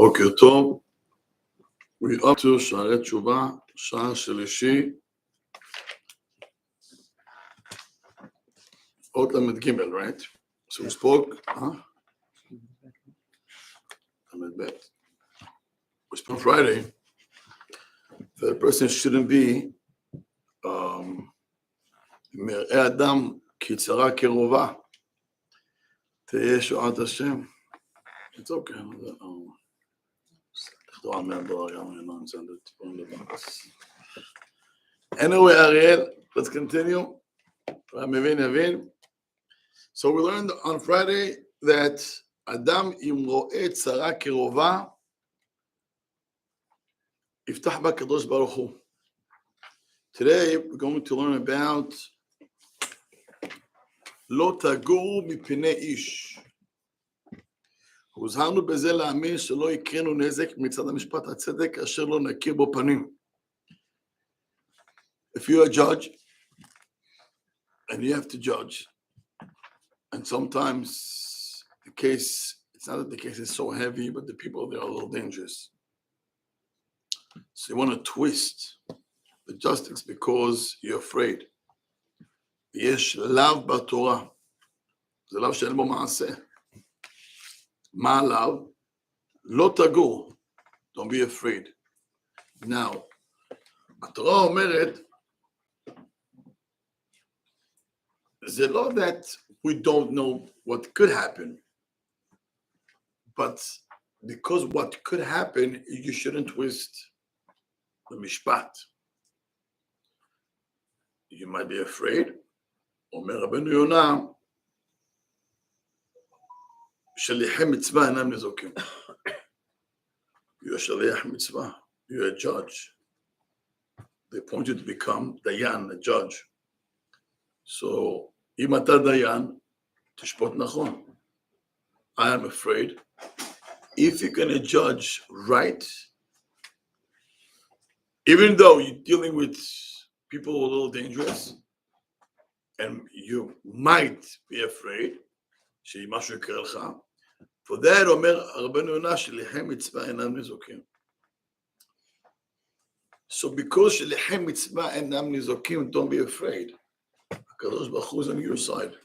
בוקר טוב, we up to שערי תשובה, שעה שלישי, אות למד ג', right? So we spoke, למד ב'. We spoke Friday that a person shouldn't be מראה אדם כצרה כרובה, תהיה שועת השם. It's okay. Anyway, Ariel, let's continue. So we learned on Friday that Adam im ro'eh tzara kerova yiftach ba kadosh baruch hu. Today we're going to learn about lo taguru mipnei ish. הוזהרנו בזה להאמין שלא יקרנו נזק מצד המשפט הצדק אשר לא נכיר בו פנים. If you're a judge and you have to judge, and sometimes the case, it's not that the case is so heavy, but the people there are a little dangerous. So you want to twist the justice because you're afraid. יש לאו בתורה, זה לאו שאין בו מעשה. מה עליו? לא תגור. Don't be afraid. Now, התורה אומרת, זה לא that we don't know what could happen, but because what could happen, you shouldn't twist the משפט. You might be afraid. אומר רבנו יונה, שליחי מצווה אינם ניזוקים. You're a שליח מצווה. You're a judge. They appoint you to become דיין, a judge. So, אם אתה דיין, תשפוט נכון. I am afraid. If you're going to judge right, even though you're dealing with people who are a little dangerous, and you might be afraid, שמשהו יקרה לך, for that אומר רבנו יונה שליחי מצווה אינם ניזוקים. So because שליחי מצווה אינם ניזוקים, don't be afraid. הקדוש ברוך הוא is on your side.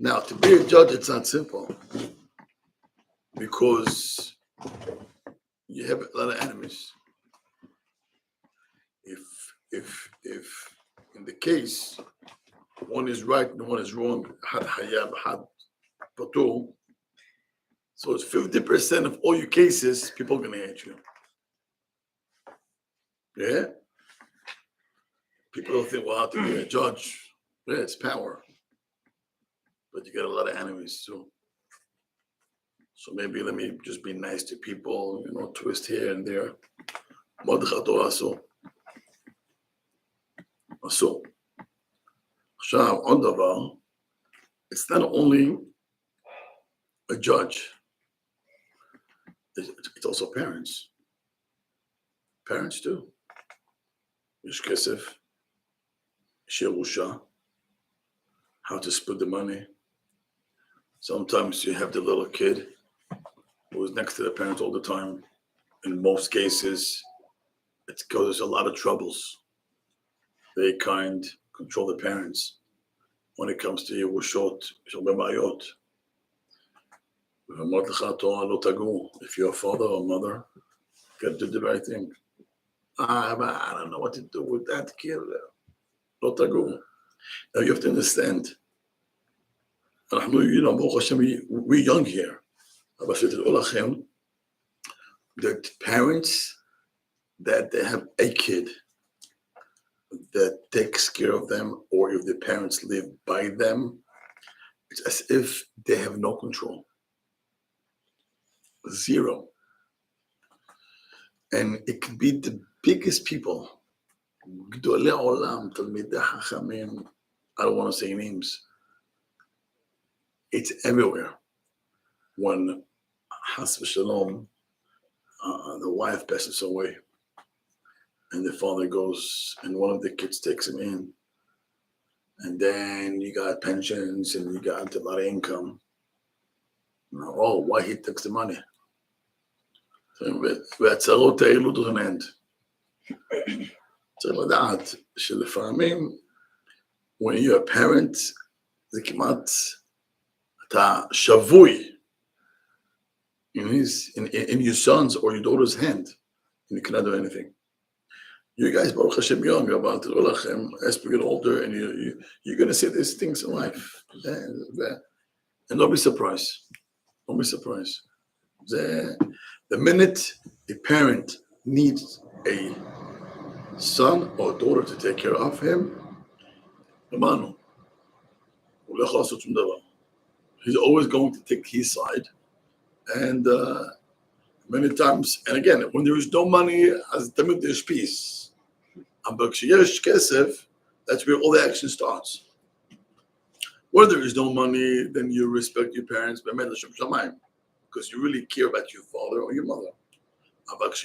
Now, to be a judge, it's not simple. Because you have a lot of enemies. If in the case, one is right and one is wrong, so it's 50% of all your cases, people are going to hate you. Yeah? People don't think, well, how to be a judge? Yeah, it's power. But you got a lot of enemies too. So maybe let me just be nice to people, twist here and there. So, עכשיו, עוד דבר, it's not only a judge, it's also parents. Parents too. יש כסף, יש ירושה, how to split the money. Sometimes you have the little kid who is next to the parents all the time. In most cases, it causes a lot of troubles. They control the parents. When it comes to Yerushot, יש הרבה בעיות. ואמרת לך התורה לא תגור. If you're a father or mother, you got to do the right thing. I don't know what to do with that kid. לא תגור. Now you have to understand. ברוך השם, we're young here. אבל שתדעו לכם, that parents, that they have a kid that takes care of them, or if the parents live by them, it's as if they have no control. Zero. And it can be the biggest people. גדולי עולם, תלמידי חכמים, I don't want to say names. It's everywhere. When Has v'Shalom, the wife passes away, and the father goes, and one of the kids takes him in, and then you got pensions, and you got a lot of income. Oh, why he takes the money? והצרות האלו doesn't end. צריך לדעת שלפעמים, when you're a parent, זה כמעט, אתה שבוי in your son's or your daughter's hand, and you cannot do anything. You guys, Baruch Hashem, young, but as we get older, and you're going to see these things in life. And don't be surprised. Don't be surprised. The minute a parent needs a son or daughter to take care of him, he's always going to take his side. And many times, and again, when there is no money, as there's peace. But that's where all the action starts. Where there is no money, then you respect your parents, because you really care about your father or your mother. That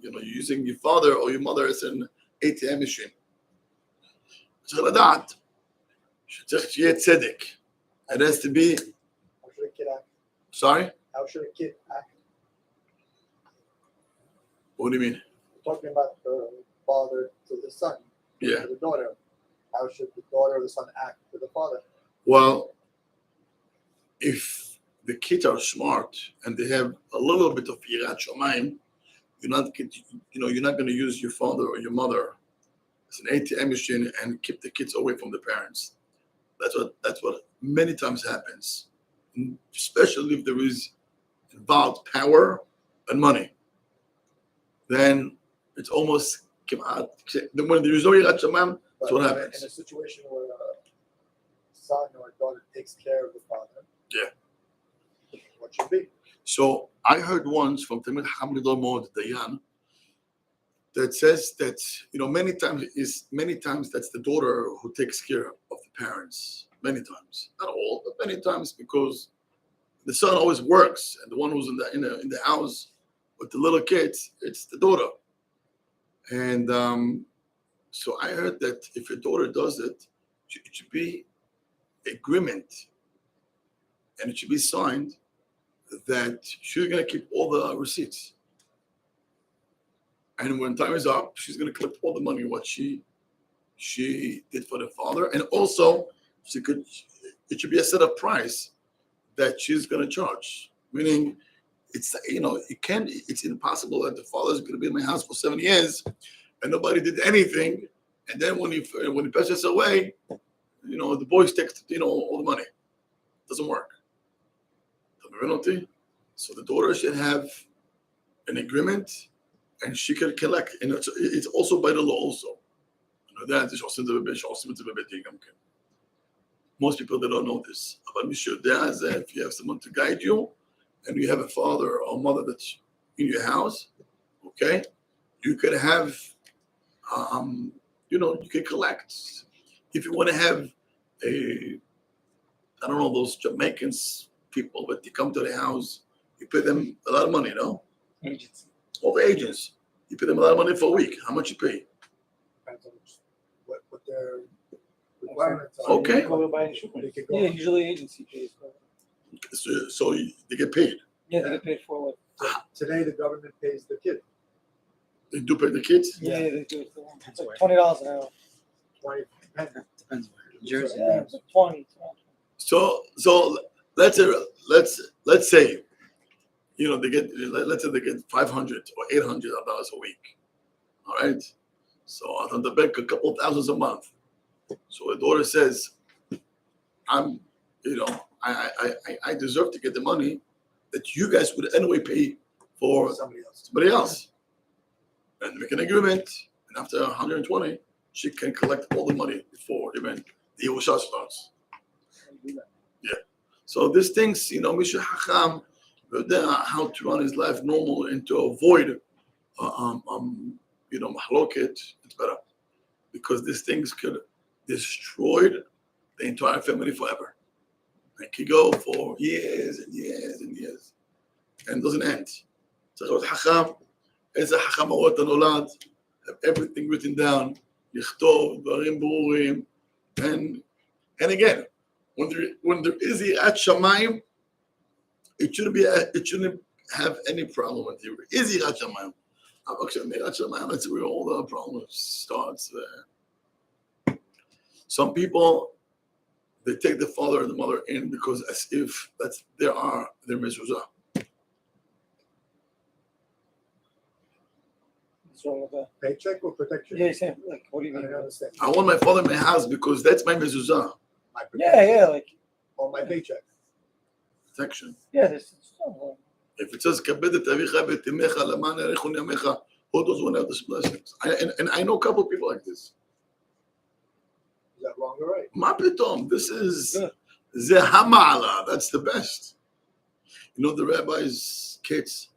you're using your father or your mother as an ATM machine. It has to be. How should a kid act? Sorry? How should a kid act? What do you mean? We're talking about the father to the son. Yeah. To the daughter. How should the daughter or the son act to the father? Well, if the kids are smart and they have a little bit of yirat shamayim, you're not going to use your father or your mother as an ATM machine and keep the kids away from the parents. That's what many times happens, especially if there is involved power and money. Then it's almost when there is no yirat shamayim, that's what happens. In a situation where a son or a daughter takes care of the father, yeah, what should be? So I heard once from Talmid Chacham Mod Dayan that says that many times that's the daughter who takes care of the parents. Many times, not all, but many times, because the son always works, and the one who's in the house with the little kids, it's the daughter. And so I heard that if your daughter does it, it should be agreement, and it should be signed that she's going to keep all the receipts. And when time is up, she's going to collect all the money, what she did for the father. And also, it should be a set of price that she's going to charge. Meaning, it's impossible that the father is going to be in my house for 7 years and nobody did anything. And then when he passes away, the boys take all the money. It doesn't work. So the daughter should have an agreement, and she can collect. And it's also by the law also. Most people, they don't know this. But if you have someone to guide you, and you have a father or mother that's in your house, okay, you could have, you can collect. If you want to have those Jamaicans people, but they come to the house, you pay them a lot of money, Agents. All the agents. You pay them a lot of money for a week. How much you pay? Depends on what their requirements are. Okay. Yeah, usually agency pays for it. So they get paid. Yeah, they get paid for it. Today, the government pays the kid. They do pay the kids? Yeah, they do it for them. It's like $20 an hour. 20 depends. Depends where. Jersey. Yeah, it's like 20. So let's say, they get $500 or $800 a week. All right. So on the bank, a couple thousands a month. So the daughter says, I deserve to get the money that you guys would anyway pay for somebody else. And make an agreement, and after 120, she can collect all the money before even the Yerusha starts. Yeah. So these things, Misha Hacham, how to run his life normal and to avoid, mahloket, it's better. Because these things could destroy the entire family forever. It could go for years and years and years. And it doesn't end. So Hacham, as a Hacham Nolad, have everything written down, Yichtov, Dvarim Burim, and again, when there is Yirat Shamayim, it shouldn't have any problem with you. Is Yirat Shamayim? That's where all the problems starts. Some people, they take the father and the mother in because as if that's their mezuzah. What's wrong with that? Paycheck or protection? Yeah, same. Like, what do you I mean? don't understand. I want my father in my house because that's my mezuzah. My Yeah, like, Or my paycheck. Section. yeah, this is wrong. If it says kabed et avicha v'et imecha leman yarichun yamecha, who doesn't want to have these blessings? And I know a couple of people like this. Is that wrong or right? Ma pitom, this is Good. ze hamala. That's the best. You know the rabbi's kids,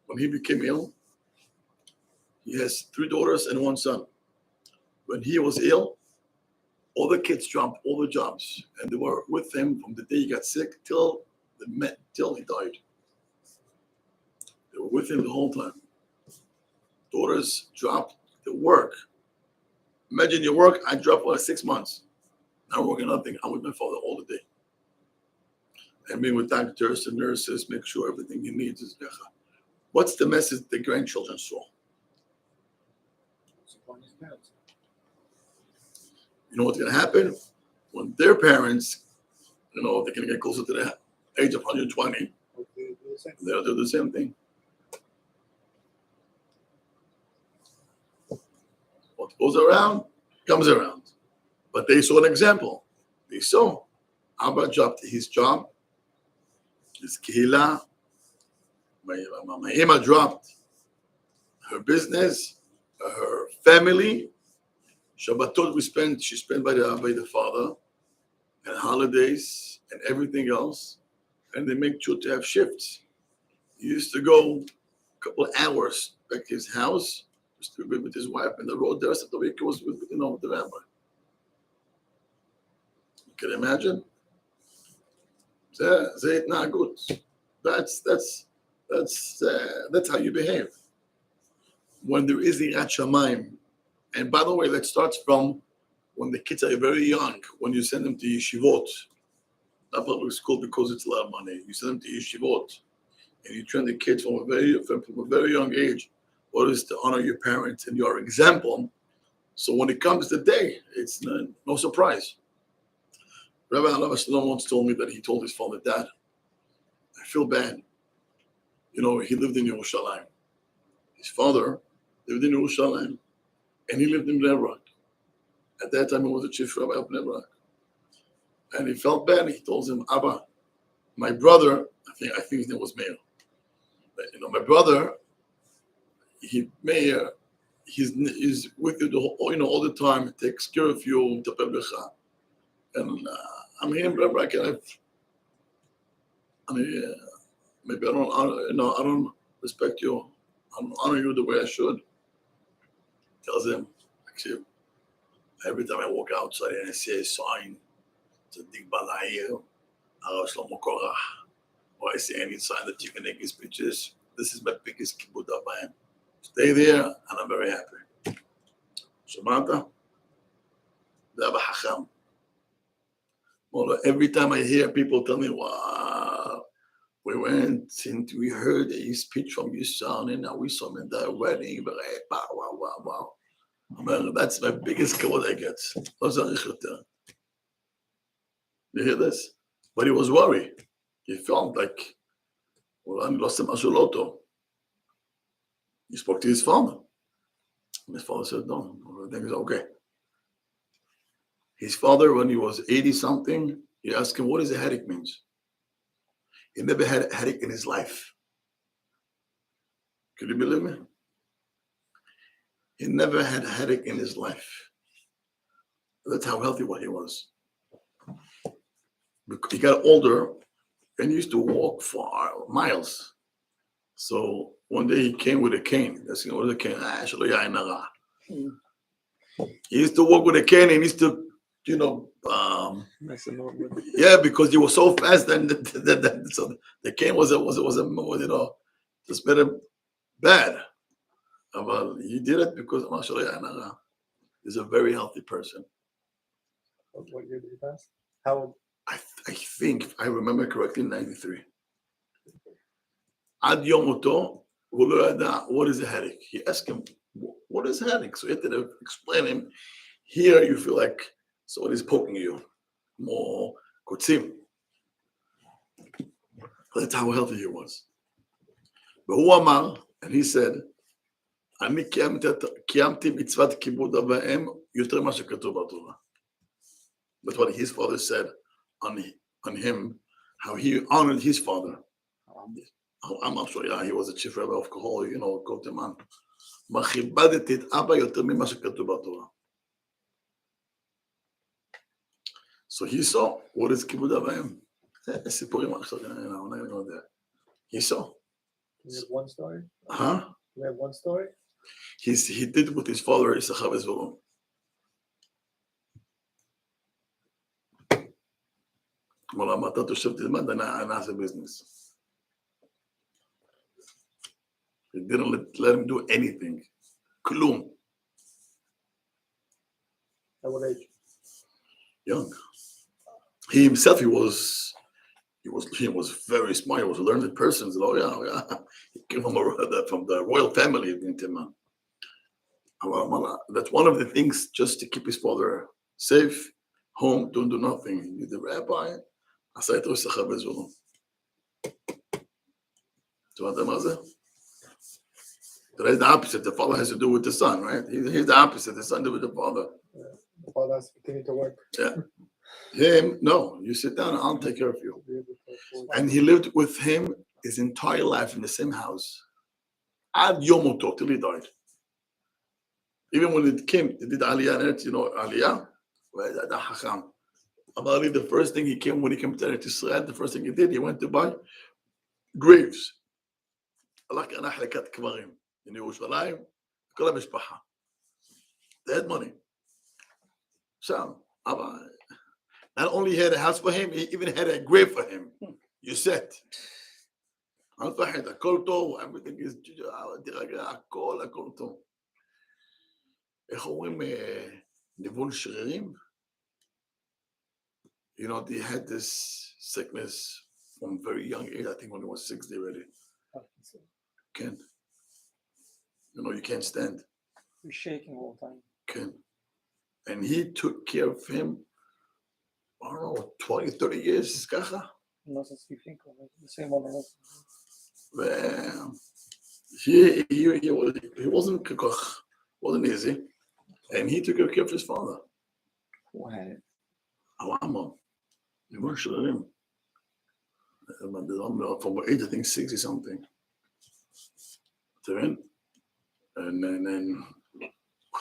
when he became ill, he has 3 daughters and 1 son. When he was ill, all the kids dropped all the jobs, and they were with him from the day he got sick till he died. They were with him the whole time. Daughters dropped the work. Imagine your work, I dropped for 6 months. Not working nothing. I'm with my father all the day. And being with doctors and nurses, make sure everything he needs is there. What's the message the grandchildren saw? Support his parents. You know what's going to happen? When their parents, they're going to get closer to the age of 120, Hopefully do the same. they'll do the same thing. What goes around, comes around. But they saw an example. They saw Abba dropped his job, his kehillah. My Emma dropped her business, her family. Shabbatot she spent by the father, and holidays and everything else. And they make sure to have shifts. He used to go a couple of hours back to his house, just to be with his wife, and the road the rest of the week was with the rabbi. You can imagine? It's not good. That's how you behave. When there is the Yirat Shamayim, and by the way, let's start from when the kids are very young, when you send them to yeshivot, not public school because it's a lot of money. You send them to yeshivot, and you train the kids from a very young age what is to honor your parents and your example. So when it comes the day, it's no surprise. Rabbi Yonatan once told me that he told his father, Dad, I feel bad. He lived in Yerushalayim. His father lived in Yerushalayim, and he lived in Bnei Brak. At that time, he was the chief rabbi of Bnei Brak. And he felt bad. He told him, Abba, my brother, I think his name was Meir. But, my brother, Meir, he's with you all the time, takes care of you, and I'm here in Bnei Brak, and maybe I don't respect you. I don't honor you the way I should. Tells him, actually, every time I walk outside and I see a sign, Tzaddik Balayir, Arav Shlomo Korach, or I see any sign that you can make his pictures, this is my biggest kibbutz abayim. Stay there, and I'm very happy. Shamata? Dava Hacham. Every time I hear people tell me, wow, we went and we heard a speech from your son, and now we saw him in the wedding. Wow. That's my biggest kavod I get. You hear this? But he was worried. He felt like, I lost him Ashuloto. He spoke to his father. And his father said, no, everything is okay. His father, when he was 80-something, he asked him, what does a headache means? He never had a headache in his life. Could you believe me? He never had a headache in his life. That's how healthy he was. He got older and used to walk for miles. So one day he came with a cane. What is a cane? He used to walk with a cane and he used to, because he was so fast and so the cane was just made him bad. But he did it because he's a very healthy person. What year did he pass? How old? I think, if I remember correctly, 93. עד יום מותו, הוא לא ידע, what is a headache? He asked him, what is a headache? So he had to explain him, here you feel like somebody's poking you, more קוצים. That's how healthy he was. והוא אמר, and he said, אני קיימתי מצוות כיבוד אב ואם יותר ממה שכתוב בתורה. That's what his father said on him, how he honored his father. I'm not sure, yeah, he was a chief rabbi of Kahol, you know, Koteman. מה כיבדתי את אבא יותר ממה שכתוב בתורה. So he saw what is כיבוד אב ואם. זה סיפורים עכשיו, אני לא יודע. He saw. We have one story. Huh? We have one story. He did with his father, Yisachar Bezvulun. אמר למה אתה תושב תלמד, אני אעשה business. He didn't let him do anything. כלום. At what age? Young. He himself, he was very smart. He was a learned person. So, yeah. He came from the royal family in Timman. That's one of the things, just to keep his father safe, home, don't do nothing. He knew the rabbi. עשה איתו יששכר בזולו. שמעת מה זה? Today's the opposite. The father has to do with the son, right? He's the opposite. The son do with the father. Yeah. The father has to continue to work. Yeah. Him, no. You sit down and I'll take care of you. And he lived with him his entire life in the same house. Ad yom moto, till he died. Even when it came, they did Aliyah, you know, Aliyah. About the first thing when he came to Eretz Israel, the first thing he did, he went to buy graves. In Yerushalayim, כל המשפחה. They had money. So, not only had a house for him, he even had a grave for him. You said. הכל טוב, everything is, תירגע, הכל טוב. איך אומרים, ניוון שרירים? You know, they had this sickness from very young age. I think when he was 6, they already can't. You know, you can't stand. You're shaking all the time. Can't. And he took care of him, I don't know, 20, 30 years, ככה. Not since you think of it. The same one. Well, he wasn't ככה, wasn't easy. And he took care of his father. Who had it? Awama. You weren't sure of him. From age, I think 60 something. And then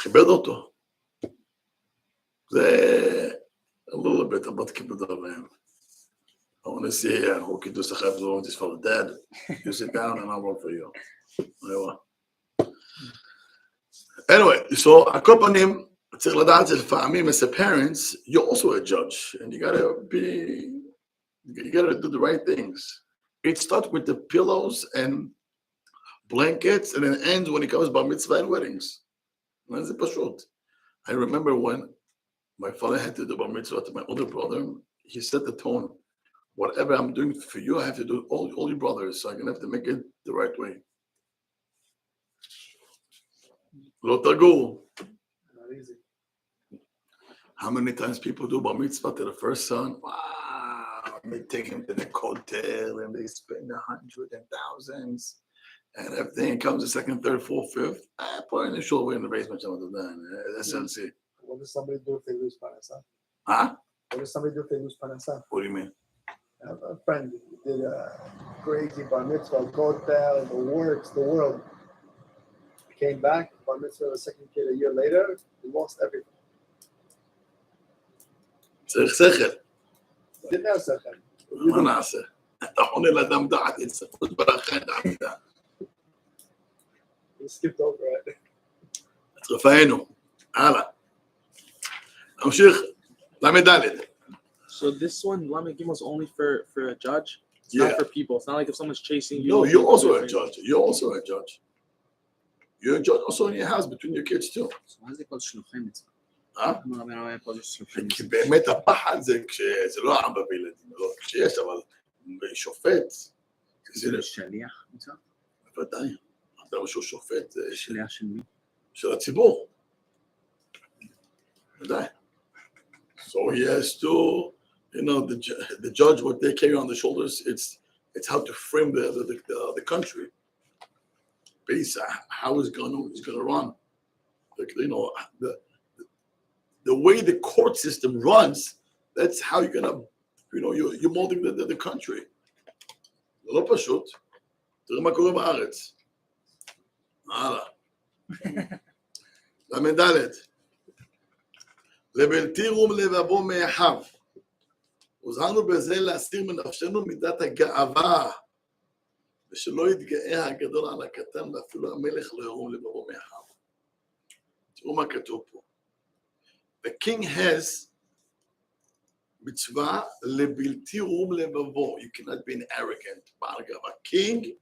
כיבד אותו. זה a little bit about כיבוד אב ואם. I want to see who can do Sha'are Teshuvah just for the dad. You sit down and I'll work for you. Anyway, so על כל פנים, צריך לדעת שלפעמים as a parents, you're also a judge, and you gotta do the right things. It starts with the pillows and blankets, and then ends when it comes bar mitzvah and weddings. That's it, pashut. I remember when my father had to do bar mitzvah to my older brother, he set the tone. Whatever I'm doing for you, I have to do all your brothers, so I'm gonna have to make it the right way. Lo tagul. Not easy. How many times people do bar mitzvah to the first son? Wow, they take him to the hotel and they spend hundreds and thousands, and everything comes the second, third, fourth, fifth. Put in the shoulder in the basement. SLC. What does somebody do if they lose parnasa? Huh? What does somebody do if they lose parnasa? What do you mean? I have a friend who did a crazy bar mitzvah, hotel, the works, the world. Came back, bar mitzvah, the second kid a year later, he lost everything. צריך שכל. Didn't have second. מה נעשה? אתה עונה לאדם דעת, יצטרכות ברכה דעתה. We skipped over it. אז רפאנו. הלאה. נמשיך. למדלת. So this one, Lamed Gimel, is only for a judge? It's Yeah. not for people. It's not like if someone's chasing you. No, you're also a judge. You're also a judge. You're a judge also in your house between your kids too. So מה זה כל שלוחי מצווה? מה? למה לא היה כל שלוחי כי מצווה? באמת הפחד זה כשזה לא אבא וילדים, לא כשיש, אבל שופט, זה שליח אוצר? בוודאי. אתה משהו שופט שליח של מי? של הציבור. בוודאי. So he has to, the judge, what they carry on the shoulders, it's how to frame the country. Based on how it's going to run. Like, the way the court system runs, that's how you're gonna, you're molding the country. זה לא פשוט. תראה מה קורה בארץ. הלאה. למדלת. לבלתי רום לבבו מאחיו. הוזהרנו בזה להסיר מנפשנו מידת הגאווה, ושלא יתגאה הגדול על הקטן, ואפילו המלך לא ירום לבבו מאחיו. תראו מה כתוב פה. The king has mitzvah לבלתי רום לבבו. You cannot be an arrogant. A king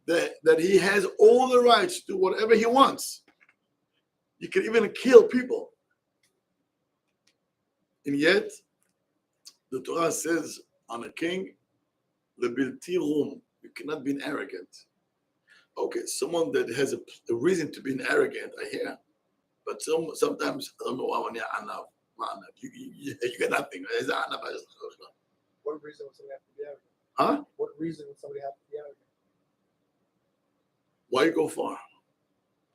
that he has all the rights to do whatever he wants. You can even kill people. And yet, the Torah says on a king, לבלתי רום. You cannot be an arrogant. Okay, someone that has a reason to be an arrogant, I hear. But sometimes, I don't know why when you're anav. You got nothing. What reason would somebody have to be arrogant? Huh? What reason would somebody have to be arrogant? Why you go far?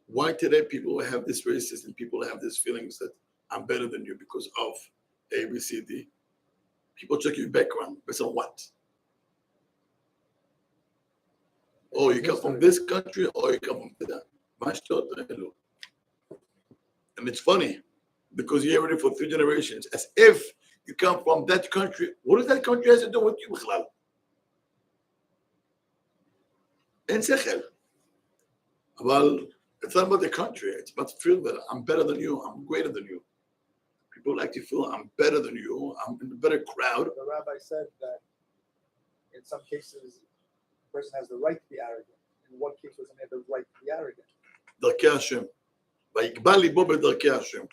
Why today people have this racism? People have these feelings that I'm better than you because of A, B, C, D. People check your background. Based on what? Oh, you come from this country or you come from that. And it's funny because you hear it for 3 generations, as if you come from that country. What does that country has to do with you? And sechel. Well, it's not about the country. It's about to feel that I'm better than you. I'm greater than you. People like to feel I'm better than you. I'm in a better crowd. The rabbi said that in some cases, the person has the right to be arrogant. In what case doesn't he have the right to be arrogant? דרכי השם. ויקבע ליבו בדרכי השם.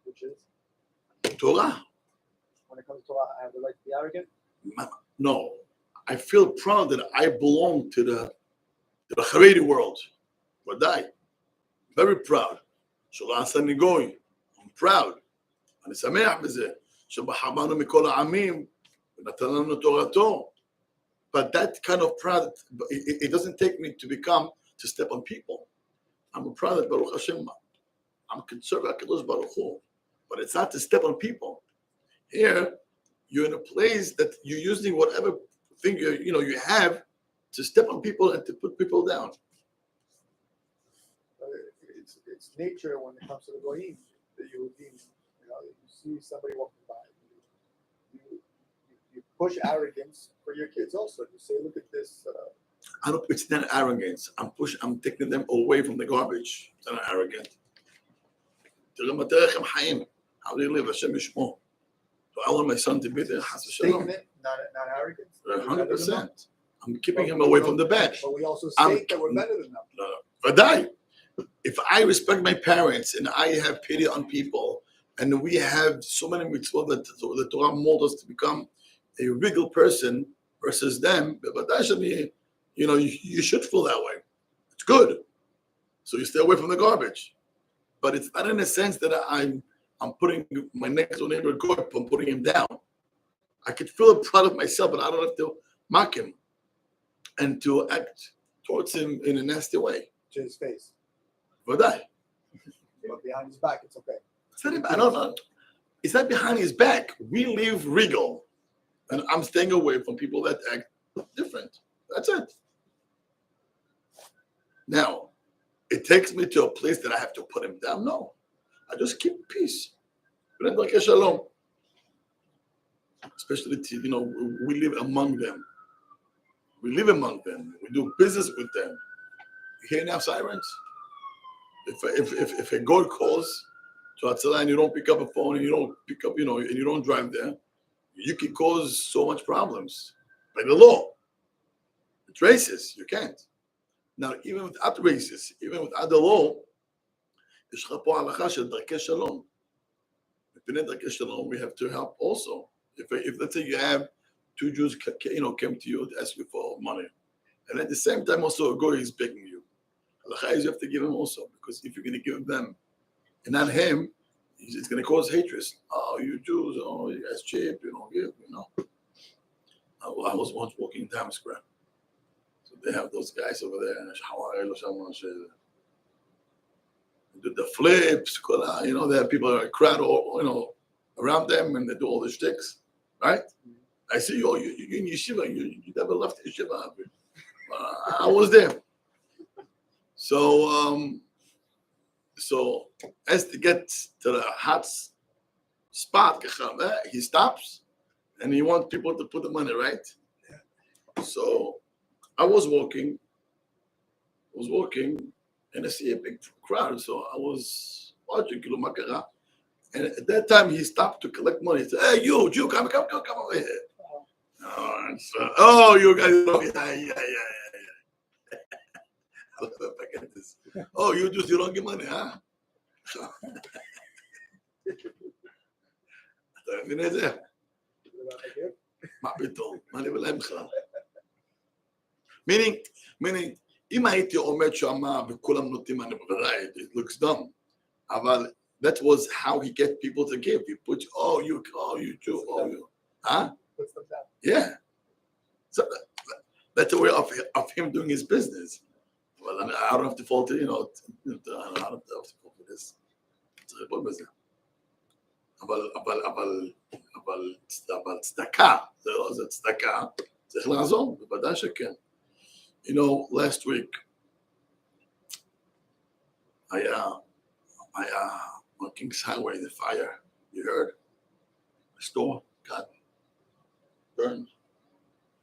Which is? Torah. When it comes to Torah, I have the right to be arrogant? No. I feel proud that I belong to the Haredi world. ודאי. Very proud. שלא עשני גוי. I'm proud. אני שמח בזה. שבחר בנו מכל העמים ונתן לנו תורתו. But that kind of pride, it doesn't take me to step on people. I'm proud that Baruch Hashem, I'm concerned about Kadosh Baruch Hu. But it's not to step on people. Here, you're in a place that you're using whatever thing you have to step on people and to put people down. It's nature when it comes to the goyim. The Yehudim, you see somebody walking by, you push arrogance for your kids also. You say, look at this. It's not arrogance. I'm taking them away from the garbage. It's not arrogant. How do you live? Hashem Yishmo. So I want my son to be there. Statement, not arrogance. 100%. I'm keeping him away from the bench. But we also state that we're better than them. No. If I respect my parents and I have pity on people, and we have so many mitzvot that the Torah molds us to become a regal person versus them, but actually, you should feel that way. It's good. So you stay away from the garbage. But it's not in a sense that I'm putting my next door neighbor good, I'm putting him down. I could feel proud of myself, but I don't have to mock him and to act towards him in a nasty way. To his face. But behind his back, it's okay. I don't know. It's not behind his back. We live regal. And I'm staying away from people that act different. That's it. Now, it takes me to a place that I have to put him down. No. I just keep peace. Especially, we live among them. We do business with them. You hear now sirens? If a goat calls to Otzar and you don't pick up a phone and you don't pick up, and you don't drive there, you can cause so much problems by the law. It's racist. You can't. Now, even without racist, even without the law, יש לך פה הלכה של דרכי שלום. מפני דרכי שלום, we have to help also. If let's say you have two Jews came to you to ask you for money. And at the same time also a goy is begging you. You have to give him also, because if you're going to give them and not him, it's going to cause hatred. Oh, you Jews, oh, you guys cheap, you don't give, I was once walking in Times Square. So they have those guys over there, do the flips, they have people that are crowd all, around them, and they do all the shticks, right? I say, you're in yeshiva, you never left yeshiva. I was there. So as to get to the hot spot, he stops, and he wants people to put the money, right? So I was walking, and I see a big crowd, so I was watching, and at that time he stopped to collect money. He said, "Hey, you Jew, come over here." Oh, you guys, yeah. I'll never forget this. Oh, you don't give money, huh? אתה מבין את זה? מה פתאום? מה אני בלהם בכלל? meaning, אם הייתי עומד שמה וכולם נותנים, אני בוודאי, it looks dumb. אבל that was how he get people to give. He put, you Jew, you. Huh? Yeah. So that's a way of him doing his business. Well, I don't have to fault it, I don't have to fault for this. צריך לבוא בזה. אבל צדקה, זה צדקה, צריך לעזור, בוודאי שכן. Last week, היה on King's Highway, the fire, you heard? The store got burned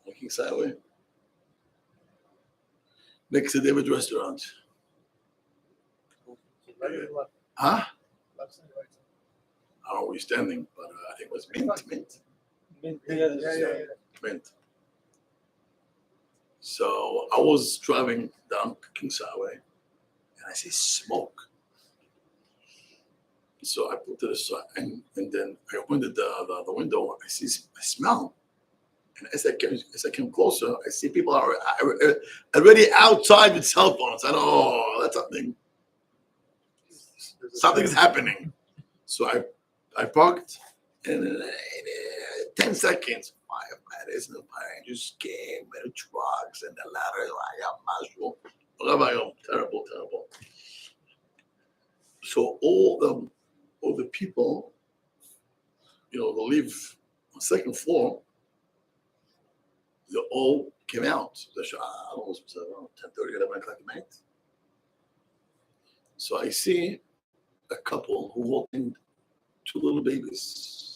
on King's Highway. Next to David's restaurant. Huh? I don't know where you're standing, but I think it was Mint. Mint. So I was driving down King's Highway, and I see smoke. So I put to the side, and then I opened the window. I smell. And as I came closer, I see people are already outside with cell phones. I know that's something. Something is happening. So I parked, and in 10 seconds, firefighters and the fire just came with the trucks and the ladder. Terrible. So all the people, they live on the second floor. They all came out. Almost 10:30, 11 o'clock at night. So I see a couple who holding two little babies.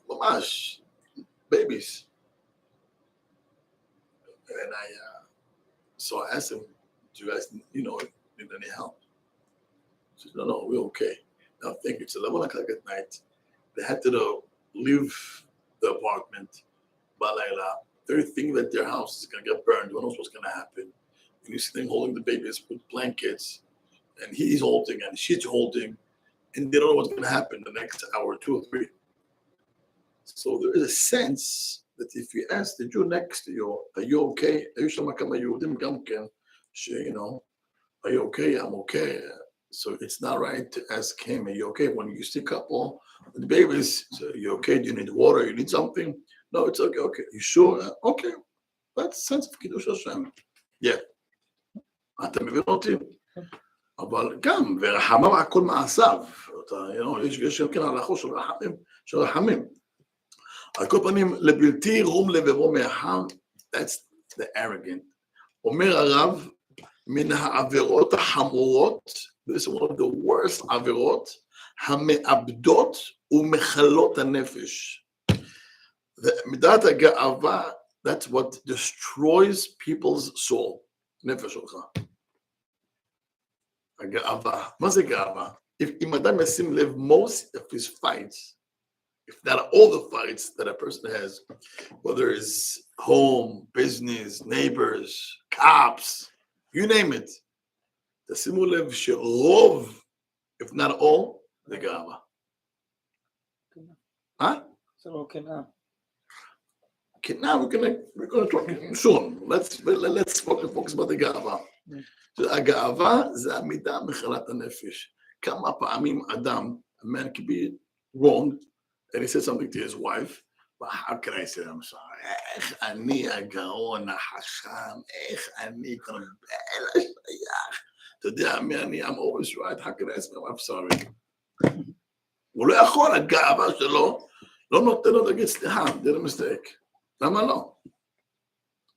Mamash, babies. And so I asked them, "Do you guys, need any help?" She said, "No, we're okay." Now think it's 11 o'clock at night. They had to leave the apartment. Balayla, they're thinking that their house is going to get burned. Who knows what's going to happen? And you see them holding the babies with blankets, and he's holding and she's holding, and they don't know what's going to happen the next hour, 2 or 3. So there is a sense that if you ask the Jew next to you, "Are you okay?" Are you okay? I'm okay. So it's not right to ask him, "Are you okay?" When you see a couple with the babies, so, "You okay? Do you need water? You need something?" "No, it's okay. Okay. You sure?" "Okay." That's sense of Kiddush Hashem. Yeah. אתה מבין אותי? אבל גם, ורחמיו על כל מעשיו. יש גם כן הלכות של רחמים. על כל פנים, לבלתי רום לבבו מאחר, that's the arrogant. אומר הרב, מן העבירות החמורות, this is one of the worst עבירות, המאבדות ומחלות הנפש. מידת הגאווה, that's what destroys people's soul. נפש שלך. הגאווה. מה זה גאווה? אם אדם ישים לב, most of his fights, if not all the fights that a person has, whether it's home, business, neighbors, cops, you name it, תשימו לב שרוב, if not all, זה גאווה. Huh? So okay now. Okay, now we're gonna talk soon. Let's focus about the גאווה. הגאווה זה עמידה מחלת הנפש. כמה פעמים אדם, a man can be wrong, and he said something to his wife, but how can I say I'm sorry? איך אני הגאון, החכם, איך אני כל השייך. אתה יודע מי אני, I'm always right, how can I say I'm sorry? הוא לא יכול, הגאווה שלו, לא נותן לו להגיד סליחה, did a mistake. למה לא?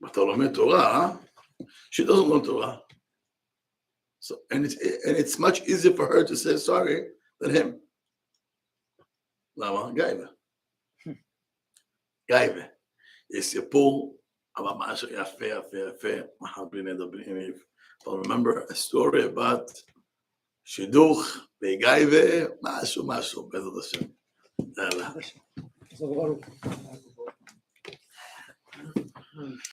אתה לומד תורה, she doesn't learn Torah. So, and it's much easier for her to say sorry than him. למה? גאווה. יש סיפור, אבל משהו יפה, מחר בלי נדר בלי ניב. But remember a story about שידוך וגאווה, משהו, בעזרת השם. יאללה. So,